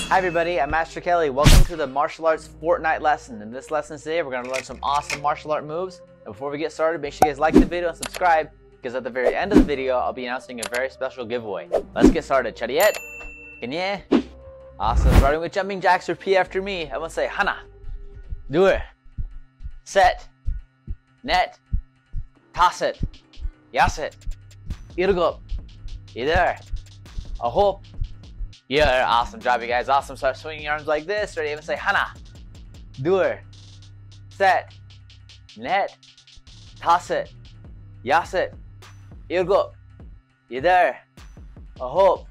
Hi everybody, I'm Master Kelly. Welcome to the martial arts Fortnite lesson. In this lesson today, we're going to learn some awesome martial art moves. And before we get started, make sure you guys like the video and subscribe, because at the very end of the video, I'll be announcing a very special giveaway. Let's get started. Chariot, Kenya. Awesome. Starting with jumping jacks, repeat after me. I'm going to say Hana, do it, set, net, toss it, yas it, irgo, either, a hope. Yeah, awesome job, you guys. Awesome. Start swinging your arms like this. Ready? Even say Hana, doer, set, net, toss it, yas it, irgo, either, a hope.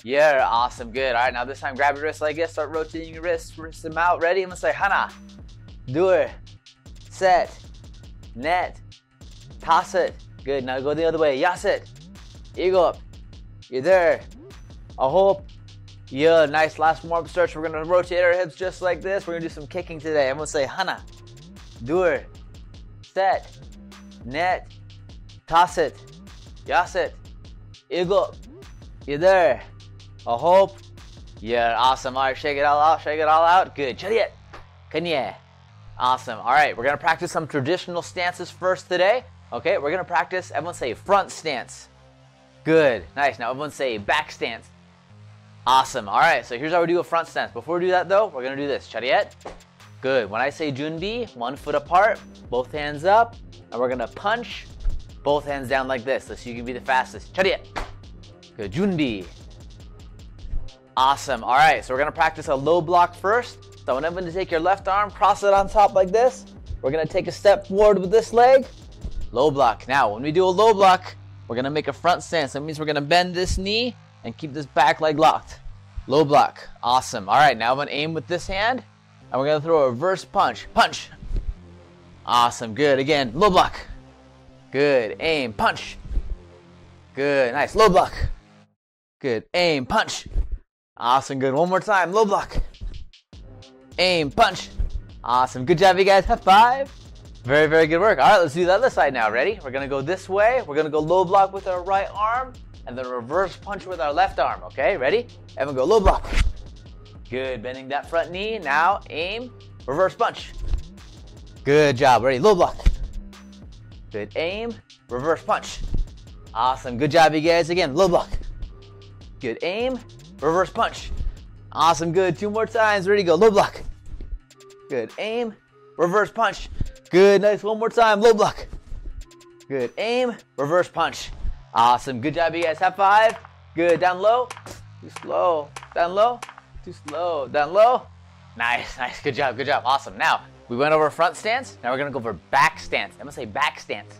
Yeah, awesome, good. All right, now this time grab your wrist like this. Start rotating your wrists, wrist them out. Ready? I'm gonna say Hana, doer, set, net, toss it. Good. Now go the other way. Yas it, irgo, either. I hope. Yeah, nice. Last warm-up stretch. We're going to rotate our hips just like this. We're going to do some kicking today. I'm going to say Hana, doer, set, net, toss it, yas it, irgo, either, I hope. Yeah, awesome. All right, shake it all out. Shake it all out. Good. Chariot, Kenya. Awesome. All right, we're going to practice some traditional stances first today. Okay, we're going to practice, everyone say front stance. Good. Nice. Now everyone say back stance. Awesome. All right, so here's how we do a front stance. Before we do that though, we're gonna do this. Chariot. Good. When I say junbi, 1 foot apart, both hands up, and we're gonna punch both hands down like this, so you can be the fastest. Chariot. Good. Junbi. Awesome. All right, so we're gonna practice a low block first. So whenever you take your left arm, cross it on top like this. We're gonna take a step forward with this leg. Low block. Now, when we do a low block, we're gonna make a front stance. That means we're gonna bend this knee and keep this back leg locked. Low block. Awesome. All right, now I'm going to aim with this hand, and we're going to throw a reverse punch. Punch. Awesome. Good. Again, low block. Good. Aim. Punch. Good. Nice. Low block. Good. Aim. Punch. Awesome. Good. One more time. Low block. Aim. Punch. Awesome. Good job, you guys. High five. Very, very good work. All right, let's do the other side now. Ready? We're going to go this way. We're going to go low block with our right arm, and then reverse punch with our left arm, okay? Ready? Everyone go low block. Good, bending that front knee. Now aim, reverse punch. Good job, ready? Low block. Good, aim, reverse punch. Awesome, good job, you guys. Again, low block. Good, aim, reverse punch. Awesome, good. 2 more times. Ready, go, low block. Good, aim, reverse punch. Good, nice. 1 more time, low block. Good, aim, reverse punch. Awesome. Good job, you guys. High five. Good. Down low. Too slow. Down low. Too slow. Down low. Nice. Nice. Good job. Good job. Awesome. Now, we went over front stance. Now we're going to go over back stance. I'm going to say back stance.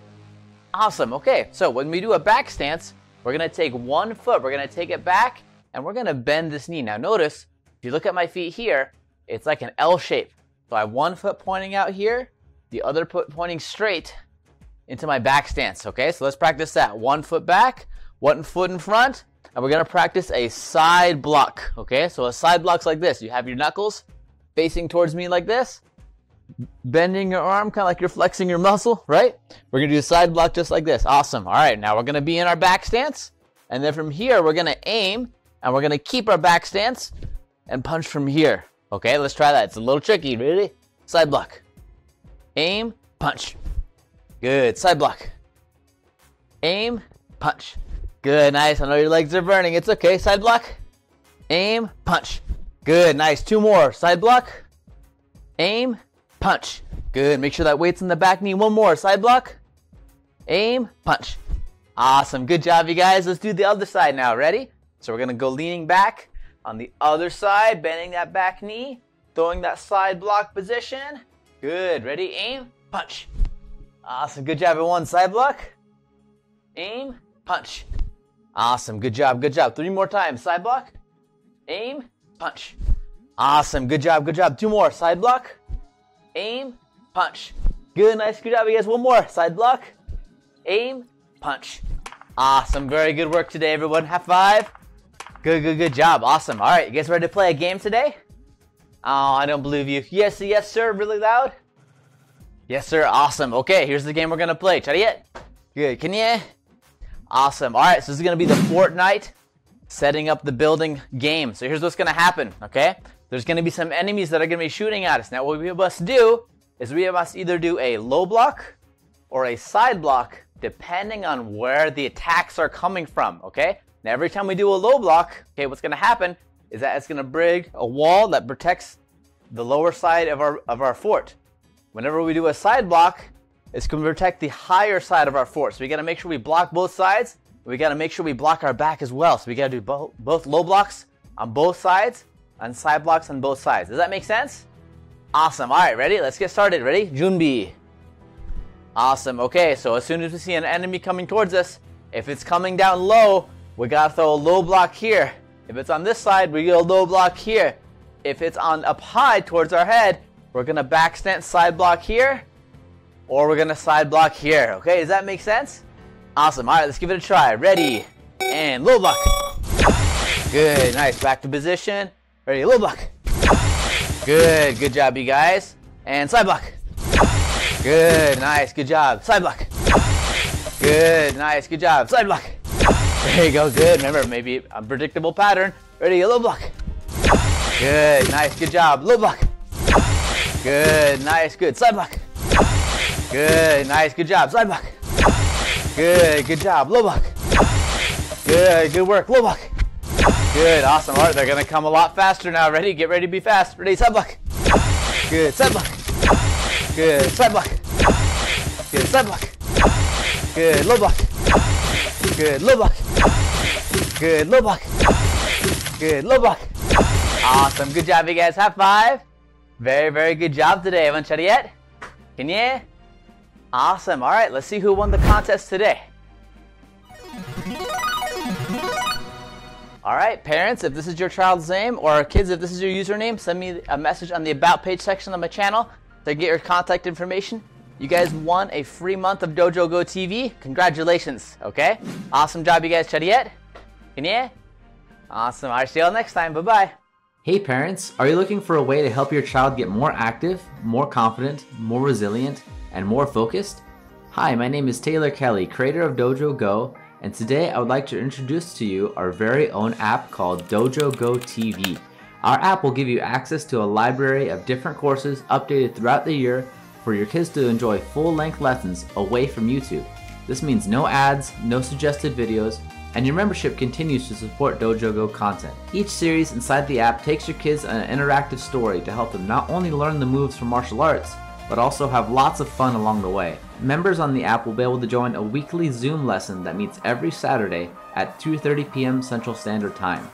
Awesome. Okay. So when we do a back stance, we're going to take 1 foot. We're going to take it back, and we're going to bend this knee. Now, notice, if you look at my feet here, it's like an L shape. So I have 1 foot pointing out here, the other foot pointing straight into my back stance, okay? So let's practice that. 1 foot back, 1 foot in front, and we're gonna practice a side block, okay? So a side block's like this. You have your knuckles facing towards me like this, bending your arm, kind of like you're flexing your muscle, right? We're gonna do a side block just like this. Awesome. All right, now we're gonna be in our back stance, and then from here, we're gonna aim, and we're gonna keep our back stance and punch from here, okay? Let's try that. It's a little tricky. Ready? Side block. Aim, punch. Good. Side block. Aim, punch. Good. Nice. I know your legs are burning. It's okay. Side block. Aim, punch. Good. Nice. 2 more. Side block. Aim, punch. Good. Make sure that weight's in the back knee. 1 more. Side block. Aim, punch. Awesome. Good job, you guys. Let's do the other side now. Ready? So we're going to go leaning back on the other side, bending that back knee, throwing that side block position. Good. Ready? Aim, punch. Awesome. Good job, everyone. Side block. Aim. Punch. Awesome. Good job. Good job. 3 more times. Side block. Aim. Punch. Awesome. Good job. Good job. 2 more. Side block. Aim. Punch. Good. Nice. Good job, you guys. 1 more. Side block. Aim. Punch. Awesome. Very good work today, everyone. High five. Good, good, good job. Awesome. All right. You guys ready to play a game today? Oh, I don't believe you. Yes, yes, sir. Really loud. Yes, sir. Awesome. Okay, here's the game we're going to play. Chariot. Good. Kenya. Awesome. All right, so this is going to be the Fortnite setting up the building game. So here's what's going to happen, okay? There's going to be some enemies that are going to be shooting at us. Now what we must do is we must either do a low block or a side block depending on where the attacks are coming from, okay? Now every time we do a low block, okay, what's going to happen is that it's going to bring a wall that protects the lower side of our fort. Whenever we do a side block, it's going to protect the higher side of our fort. So we got to make sure we block both sides. We got to make sure we block our back as well. So we got to do both low blocks on both sides and side blocks on both sides. Does that make sense? Awesome. All right, ready? Let's get started. Ready? Junbi. Awesome. Okay, so as soon as we see an enemy coming towards us, if it's coming down low, we got to throw a low block here. If it's on this side, we get a low block here. If it's on up high towards our head, we're going to back stance side block here, or we're going to side block here. Okay, does that make sense? Awesome. All right, let's give it a try. Ready, and low block. Good, nice. Back to position. Ready, low block. Good, good job, you guys. And side block. Good, nice, good job. Side block. Good, nice, good job. Side block. There you go, good. Remember, maybe unpredictable pattern. Ready, low block. Good, nice, good job. Low block. Good, nice, good. Side block. Good, nice, good job. Side block. Good, good job. Low block. Good, good work. Low block. Good, awesome. All right, they're gonna come a lot faster now. Ready? Get ready to be fast. Ready, side block. Good, side block. Good, side block. Good, side block. Good, low block. Good, low block. Good, low block. Good, low block. Awesome, good job, you guys. High five. Very, very good job today. Haven't you yet? Can you? Awesome. All right, let's see who won the contest today. All right, parents, if this is your child's name, or kids, if this is your username, send me a message on the About page section of my channel to get your contact information. You guys won a free month of Dojo Go TV. Congratulations, okay? Awesome job, you guys. Chadiyet? Can you? Awesome. All right, see you all next time. Bye-bye. Hey parents, are you looking for a way to help your child get more active, more confident, more resilient, and more focused? Hi, my name is Taylor Kelly, creator of Dojo Go, and today I would like to introduce to you our very own app called Dojo Go TV. Our app will give you access to a library of different courses updated throughout the year for your kids to enjoy full-length lessons away from YouTube. This means no ads, no suggested videos, and your membership continues to support Dojo Go content. Each series inside the app takes your kids on an interactive story to help them not only learn the moves from martial arts, but also have lots of fun along the way. Members on the app will be able to join a weekly Zoom lesson that meets every Saturday at 2:30 p.m. Central Standard Time.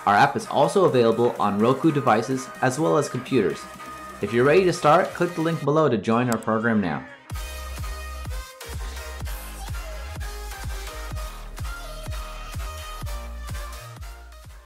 Our app is also available on Roku devices as well as computers. If you're ready to start, click the link below to join our program now.